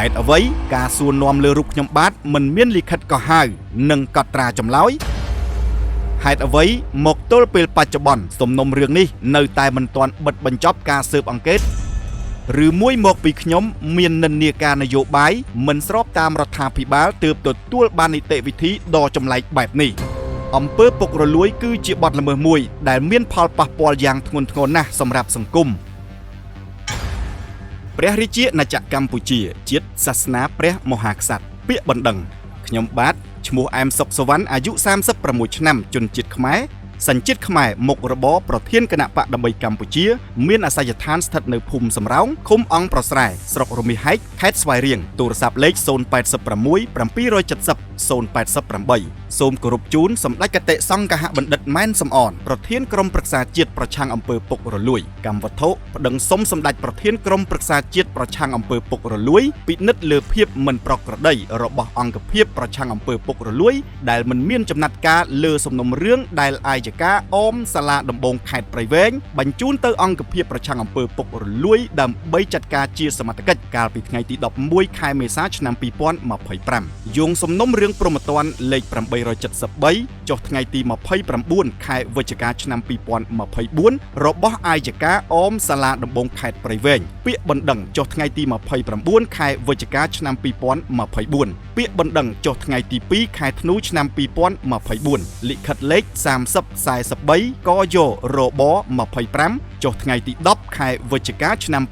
ហេតុអ្វីការសួរនាំលើរូបខ្ញុំបាទមិនមានលិខិតកោះហៅនិងកត់ត្រាចម្លើយហេតុអ្វីមកទល់ពេលបច្ចុប្បន្នសំណុំរឿងនេះនៅតែមិនទាន់បិទបញ្ចប់ការស៊ើបអង្កេតឬមួយមកពីខ្ញុំមាននិន្នាការនយោបាយមិនស្របតាមរដ្ឋាភិបាលទើបទទួលបាននីតិវិធីដ៏ចម្លែកបែបនេះអំពើពុករលួយគឺជាបទល្មើសមួយដែលមានផលប៉ះពាល់យ៉ាងធ្ងន់ធ្ងរណាស់សម្រាប់សង្គមព្រះរាជាណាចក្រកម្ពុជាជាតិសាសនាព្រះមហាក្សត្រពាក្យបណ្ដឹងខ្ញុំបាទឈ្មោះអែមសុកសវណ្ណអាយុ36ឆ្នាំជនជាតិខ្មែរសញ្ជាតិខ្មែរមុខរបរប្រធានគណៈបកដើម្បីកម្ពុជាមានអាសយដ្ឋានស្ថិតនៅភូមិសំរោងឃុំអង្គប្រស្រែស្រុករមាសហែកខេត្តស្វាយរៀងទូរស័ព្ទលេខ086 770 088សូមគោរពជូនសម្ដេចគតិសង្ឃហបណ្ឌិតម៉ែនសំអនប្រធានក្រុមប្រឹក្សាជាតិប្រឆាំងអំពើពុករលួយកម្មវត្ថុប្តឹងសុំសម្ដេចប្រធានក្រុមប្រឹក្សាជាតិប្រឆាំងអំពើពុករលួយពិនិត្យលើភាពមិនប្រក្រតីរបស់អង្គភាពប្រឆាំងអំពើពុករលួយដែលមិនមានចំណាត់ការលើសំណុំរឿងដែលអាយកាអមសាលាដំបងខេត្តព្រៃវែងបញ្ជូនទៅអង្គភាពប្រឆាំងអំពើពុករលួយដើម្បីចាត់ការជាសមត្ថកិច្ចកាលពីថ្ងៃទី11ខែមេសាឆ្នាំ2025យោងសំណុំរឿងព្រហ្មទណ្ឌលេខ873ចុះថ្ងៃទី29ខែវិច្ឆិកាឆ្នាំ2024របស់អាយកាអមសាលាដំបងខេត្តព្រៃវែងពាក្យបណ្ដឹងចុះថ្ងៃទី29ខែវិច្ឆិកាឆ្នាំ2024ពាក្យបណ្ដឹងចុះថ្ងៃទី2ខែធ្នូឆ្នាំ2024លិខិតលេខ3043កយរប25ចុះថ្ងៃទី10ខែវិច្ឆិកាឆ្នាំ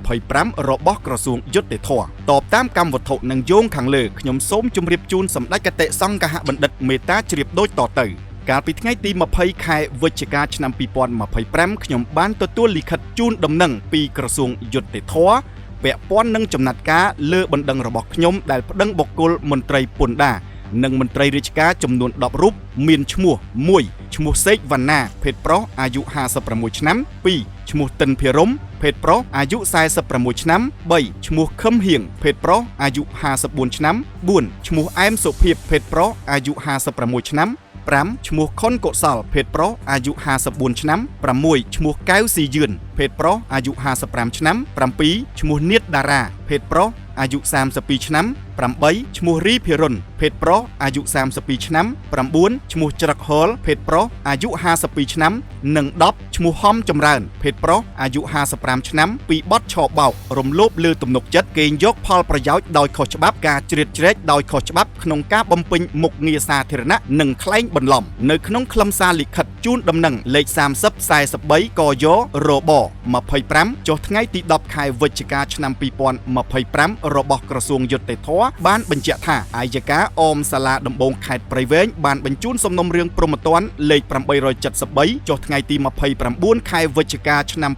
2025របស់ក្រសួងយុត្តិធម៌តបតាមកម្មវត្ថុនិងយោងខាងលើខ្ញុំសូមជម្រាបជូនសម្ដេចគតិសង្ឃហបណ្ឌិតមេត្តាជ្រាបដូចតទៅកាលពីថ្ងៃទី20ខែវិច្ឆិកាឆ្នាំ2025ខ្ញុំបានទទួលលិខិតជូនដំណឹងពីក្រសួងយុត្តិធម៌ពាក់ព័ន្ធនឹងចំណាត់ការលើបណ្ដឹងរបស់ខ្ញុំដែលប្តឹងបុគ្គលមន្ត្រីពន្ធដារនិងមន្ត្រីរាជការចំនួន10រូបមានឈ្មោះ1ឈ្មោះសេកវណ្ណាភេទប្រុសអាយុ56ឆ្នាំ2ឈ្មោះតិនភិរមភេទប្រុសអាយុ46ឆ្នាំ3ឈ្មោះខឹមហៀងភេទប្រុសអាយុ54ឆ្នាំ4ឈ្មោះអែមសុភីភេទប្រុសអាយុ56ឆ្នាំ5ឈ្មោះខុនកុសលភេទប្រុសអាយុ54ឆ្នាំ6ឈ្មោះកៅស៊ីយឿនភេទប្រុសអាយុ55ឆ្នាំ7ឈ្មោះនាតតារាភេទប្រុសអាយុ32ឆ្នាំ8ឈ្មោះរីភិរុនភេទប្រុសអាយុ32ឆ្នាំ9ឈ្មោះច្រឹកហលភេទប្រុសអាយុ52ឆ្នាំនិង10ឈ្មោះហំចម្រើនភេទប្រុសអាយុ55ឆ្នាំពីបទឆបោករំលោភលើទំនុកចិត្តកេងយកផលប្រយោជន៍ដោយខុសច្បាប់ការជ្រៀតជ្រែកដោយខុសច្បាប់ក្នុងការបំពេញមុខងារសាធារណៈនិងក្លែងបន្លំនៅក្នុងខ្លឹមសារលិខិតជូនដំណឹងលេខ3043កយរប25ចុះថ្ងៃទី10ខែវិច្ឆិកាឆ្នាំ2025របស់ក្រសួងយុត្តិធម៌បានបញ្ជាក់ថាអាយកាអមសាលាដំបងខេត្តព្រៃវែងបានបញ្ជូនសំណុំរឿងព្រហ្មទណ្ឌលេខ873ចុះថ្ងៃទី29ខែវិច្ឆិកាឆ្នាំ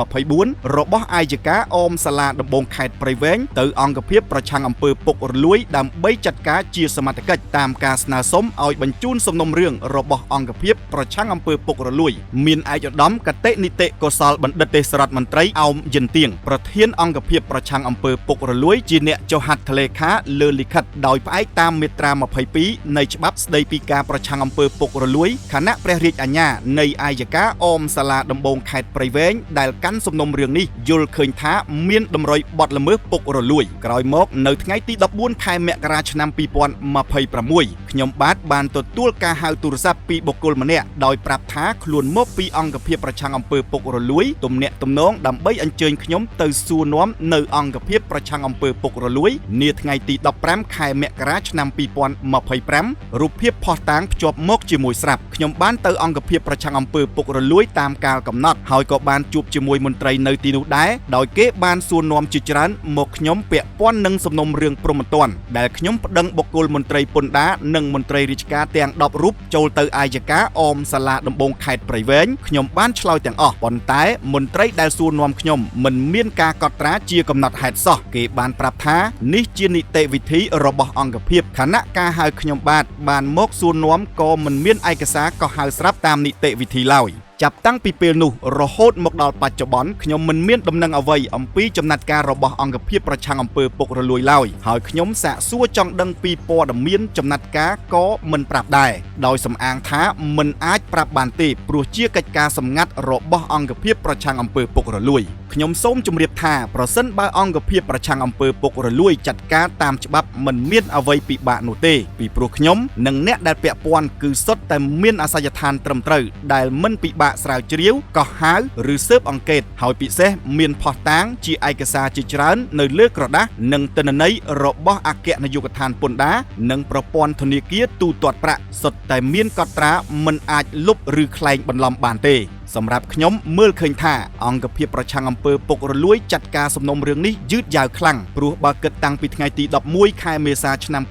2024របស់អាយកាអមសាលាដំបងខេត្តព្រៃវែងទៅអង្គភាពប្រឆាំងអំពើពុករលួយដើម្បីចាត់ការជាសមត្ថកិច្ចតាមការស្នើសុំឲ្យបញ្ជូនសំណុំរឿងរបស់អង្គភាពប្រឆាំងអំពើពុករលួយមានឯកឧត្តមកតេនីតិកុសលបណ្ឌិតទេសរដ្ឋមន្ត្រីអោមយិនទៀងប្រធានអង្គភាពប្រឆាំងអំពើពុករលួយជាអ្នកចុះហត្ថលេខាលើលិខិតដោយផ្អែកតាមមាត្រា22នៃច្បាប់ស្តីពីការប្រឆាំងអំពើពុករលួយគណៈព្រះរាជអាជ្ញានៃអាយកាអមសាលាដំបងខេត្តព្រៃវែងដែលកាន់សំណុំរឿងនេះយល់ឃើញថាមានតម្រុយបទល្មើសពុករលួយក្រោយមកនៅថ្ងៃទី14ខែមករាឆ្នាំ2026ខ្ញុំបានទទួលការហៅទូរស័ព្ទពីបុគ្គលម្នាក់ដោយប្រាប់ថាខ្លួនមកពីអង្គភាពប្រឆាំងអំពើពុករលួយទំនាក់ទំនងដើម្បីអញ្ជើញខ្ញុំទៅសួរនាំនៅអង្គភាពប្រឆាំងអំពើពុករលួយនាថ្ងៃទី15ខែមករាឆ្នាំ2025រូបភាពផុសតាងភ្ជាប់មកជាមួយស្រាប់ខ្ញុំបានទៅអង្គភាពប្រឆាំងអំពើពុករលួយតាមកាលកំណត់ហើយក៏បានជួបជាមួយមន្ត្រីនៅទីនោះដែរដោយគេបានសួរនាំជាច្រើនមកខ្ញុំពាក់ព័ន្ធនឹងសំណុំរឿងព្រហ្មទណ្ឌដែលខ្ញុំប្តឹងបុគ្គលមន្ត្រីពន្ធដារនិងមន្ត្រីរាជការទាំង10រូបចូលទៅអាយកាអមសាលាដំបងខេត្តព្រៃវែងខ្ញុំបានឆ្លើយទាំងអស់ប៉ុន្តែមន្ត្រីដែលសួរនាំខ្ញុំមិនមានការកត់ត្រាជាកំណត់ហេតុសោះគេបានប្រាប់ថានេះជានីតិវិធីរបស់អង្គភាពខណៈការហៅខ្ញុំបានមកសួរនាំក៏មិនមានឯកសារកោះហៅស្រាប់តាមនីតិវិធីឡើយ ចាប់តាំងពីពេលនោះរហូតមកដល់បច្ចុប្បន្នខ្ញុំមិនមានដំណឹងអ្វីអំពីចំណាត់ការរបស់អង្គភាពប្រឆាំងអំពើពុករលួយឡើយហើយខ្ញុំសាកសួរចង់ដឹងពីព័ត៌មានចំណាត់ការក៏មិនប្រាប់ដែរដោយសំអាងថាមិនអាចប្រាប់បានទេព្រោះជាកិច្ចការសម្ងាត់របស់អង្គភាពប្រឆាំងអំពើពុករលួយខ្ញុំសូមជម្រាបថាប្រសិនបើអង្គភាពប្រឆាំងអំពើពុករលួយចាត់ការតាមច្បាប់មិនមានអ្វីពិបាកនោះទេពីព្រោះខ្ញុំនិងអ្នកដែលពាក់ព័ន្ធគឺសុទ្ធតែមានអាសយដ្ឋានត្រឹមត្រូវដែលមិនពិបាកស្រាវជ្រាវកោះហៅឬស៊ើបអង្កេតហើយពិសេសមានភស្តុតាងជាឯកសារជាច្រើននៅលើក្រដាសនិងទិន្នន័យរបស់អគ្គនាយកដ្ឋានពន្ធដារនិងប្រព័ន្ធធនាគារទូទាត់ប្រាក់សុទ្ធតែមានកត់ត្រាមិនអាចលុបឬក្លែងបន្លំបានទេសម្រាប់ខ្ញុំមើលឃើញថាអង្គភាពប្រឆាំងអំពើពុករលួយចាត់ការសំណុំរឿងនេះយឺតយ៉ាវខ្លាំងព្រោះបើគិតតាំងពីថ្ងៃទី11ខែមេសាឆ្នាំ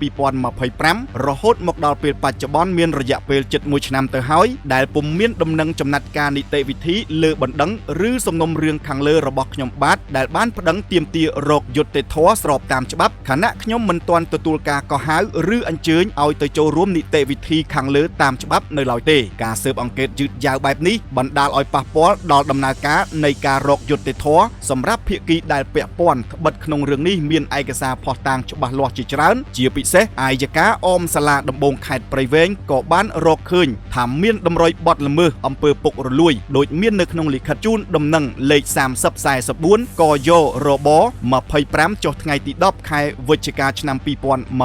2025រហូតមកដល់ពេលបច្ចុប្បន្នមានរយៈពេលជិត1ឆ្នាំទៅហើយដែលពុំមានដំណឹងចំណាត់ការនីតិវិធីលើបណ្ដឹងឬសំណុំរឿងខាងលើរបស់ខ្ញុំបាទដែលបានប្តឹងទាមទាររកយុត្តិធម៌ស្របតាមច្បាប់ខណៈខ្ញុំមិនទាន់ទទួលការកោះហៅឬអញ្ជើញឲ្យទៅចូលរួមនីតិវិធីខាងលើតាមច្បាប់នៅឡើយទេការស៊ើបអង្កេតយឺតយ៉ាវបែបនេះបណ្ដាលឲ្យប៉ះពាល់ដល់ដំណើរការនៃការរកយុត្តិធម៌សម្រាប់ភាគីដែលពាក់ព័ន្ធត្បិតក្នុងរឿងនេះមានឯកសារភស្តុតាងច្បាស់លាស់ជាច្រើនជាពិសេសអាយកាអមសាលាដំបងខេត្តព្រៃវែងក៏បានរកឃើញថាមានតម្រុយបទល្មើសអំពើពុករលួយដោយមាននៅក្នុងលិខិតជូនដំណឹងលេខ3044កយរប25ចុះថ្ងៃទី10ខែវិច្ឆិកាឆ្នាំ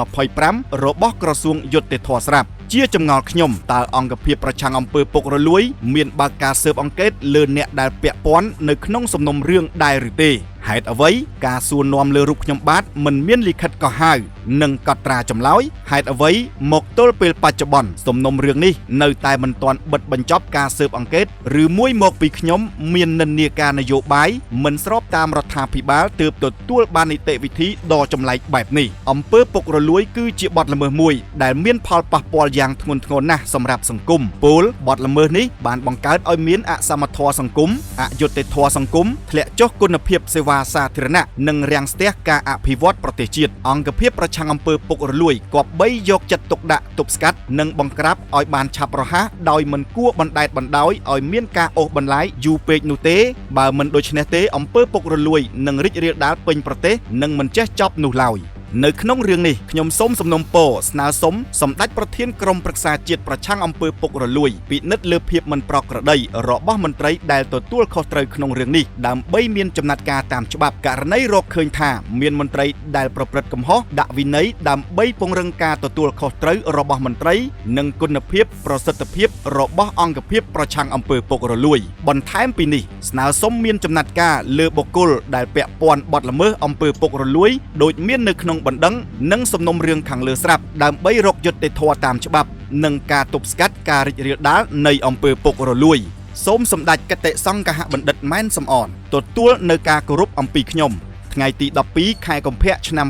2025របស់ក្រសួងយុត្តិធម៌ស្រាប់ជាចម្ងល់ខ្ញុំតើអង្គភាពប្រឆាំងអំពើពុករលួយមានបើកការស៊ើបអង្កេតលើអ្នកដែលពាក់ព័ន្ធនៅក្នុងសំណុំរឿងដែរឬទេហេតុអ្វីការសួរនាំលើរូបខ្ញុំបាទមិនមានលិខិតកោះហៅនិងកត់ត្រាចម្លើយហេតុអ្វីមកទល់ពេលបច្ចុប្បន្នសំណុំរឿងនេះនៅតែមិនទាន់បិទបញ្ចប់ការស៊ើបអង្កេតឬមួយមកពីខ្ញុំមាននិន្នាការនយោបាយមិនស្របតាមរដ្ឋាភិបាលទើបទទួលបាននីតិវិធីដ៏ចម្លែកបែបនេះអំពើពុករលួយគឺជាបទល្មើសមួយដែលមានផលប៉ះពាល់យ៉ាងធ្ងន់ធ្ងរណាស់សម្រាប់សង្គមពលបទល្មើសនេះបានបង្កើតឲ្យមានអសមធម៌សង្គមអយុត្តិធម៌សង្គមធ្លាក់ចុះគុណភាពសេវាសាធារណៈនិងរាំងស្ទះការអភិវឌ្ឍប្រទេសជាតិអង្គភាពប្រឆាំងអំពើពុករលួយគប្បីយកចិត្តទុកដាក់ទប់ស្កាត់និងបង្ក្រាបឲ្យបានឆាប់រហ័សដោយមិនគួរបណ្តែតបណ្តោយឲ្យមានការអូសបន្លាយយូរពេកនោះទេបើមិនដូច្នេះទេអំពើពុករលួយនឹងរីករាលដាលពេញប្រទេសនិងមិនចេះចប់នោះឡើយនៅក្នុងរឿងនេះខ្ញុំសូមសំណូមពរស្នើសុំសម្ដេចប្រធានក្រុមប្រឹក្សាជាតិប្រឆាំងអំពើពុករលួយពិនិត្យលើភាពមិនប្រក្រតីរបស់មន្ត្រីដែលទទួលខុសត្រូវក្នុងរឿងនេះដើម្បីមានចំណាត់ការតាមច្បាប់ករណីរកឃើញថាមានមន្ត្រីដែលប្រព្រឹត្តកំហុសដាក់វិន័យដើម្បីពង្រឹងការទទួលខុសត្រូវរបស់មន្ត្រីនិងគុណភាពប្រសិទ្ធភាពរបស់អង្គភាពប្រឆាំងអំពើពុករលួយបន្ថែមពីនេះស្នើសុំមានចំណាត់ការលើបុគ្គលដែលពាក់ព័ន្ធបទល្មើសអំពើពុករលួយដូចមាននៅក្នុងបណ្ដឹងនិងសំណុំរឿងខាងលើស្រាប់ដើម្បីរកយុត្តិធម៌តាមច្បាប់និងការទប់ស្កាត់ការរីករាលដាលនៃអំពើពុករលួយសូមសម្ដេចគតិសង្ឃហបណ្ឌិតម៉ែនសំអនទទួលនៅការគោរពអំពីខ្ញុំថ្ងៃទី12ខែកុម្ភៈឆ្នាំ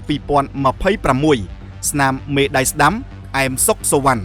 2026ស្នាមមេដៃស្ដាំអែមសុកសវណ្ណ